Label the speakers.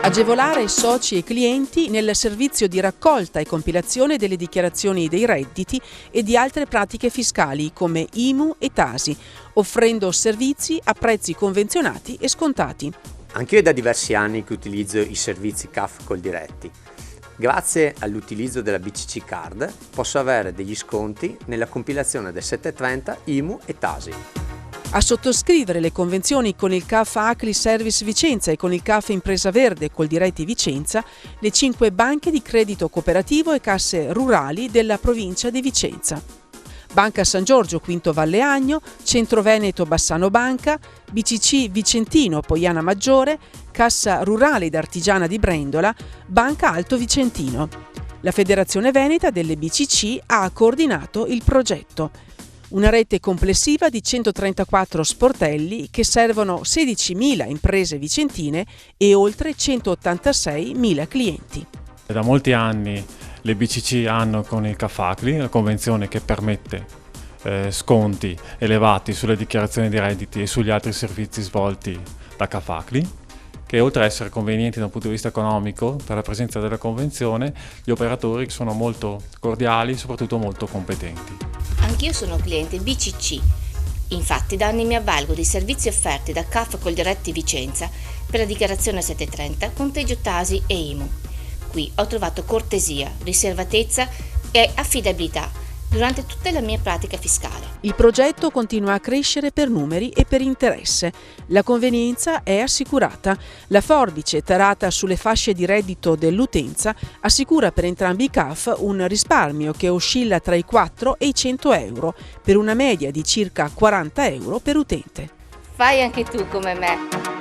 Speaker 1: Agevolare soci e clienti nel servizio di raccolta e compilazione delle dichiarazioni dei redditi e di altre pratiche fiscali come IMU e TASI, offrendo servizi a prezzi convenzionati e scontati.
Speaker 2: Anch'io è da diversi anni che utilizzo i servizi CAF Coldiretti. Grazie all'utilizzo della BCC Card posso avere degli sconti nella compilazione del 730 IMU e TASI.
Speaker 1: A sottoscrivere le convenzioni con il CAF Acli Service Vicenza e con il CAF Impresa Verde Coldiretti Vicenza le 5 banche di credito cooperativo e casse rurali della provincia di Vicenza. Banca San Giorgio Quinto Valle Agno, Centro Veneto Bassano Banca, BCC Vicentino Poiana Maggiore, Cassa Rurale ed Artigiana di Brendola, Banca Alto Vicentino. La Federazione Veneta delle BCC ha coordinato il progetto. Una rete complessiva di 134 sportelli che servono 16.000 imprese vicentine e oltre 186.000 clienti.
Speaker 3: Da molti anni le BCC hanno con il CAF Acli la convenzione che permette sconti elevati sulle dichiarazioni di redditi e sugli altri servizi svolti da CAF Acli, che oltre ad essere convenienti da un punto di vista economico per la presenza della convenzione, gli operatori sono molto cordiali e soprattutto molto competenti.
Speaker 4: Anch'io sono cliente BCC, infatti da anni mi avvalgo dei servizi offerti da CAF Coldiretti Vicenza per la dichiarazione 730, conteggio TASI e IMU. Qui ho trovato cortesia, riservatezza e affidabilità durante tutta la mia pratica fiscale.
Speaker 1: Il progetto continua a crescere per numeri e per interesse. La convenienza è assicurata. La forbice tarata sulle fasce di reddito dell'utenza assicura per entrambi i CAF un risparmio che oscilla tra i 4 e i 100 euro, per una media di circa 40 euro per utente.
Speaker 4: Fai anche tu come me.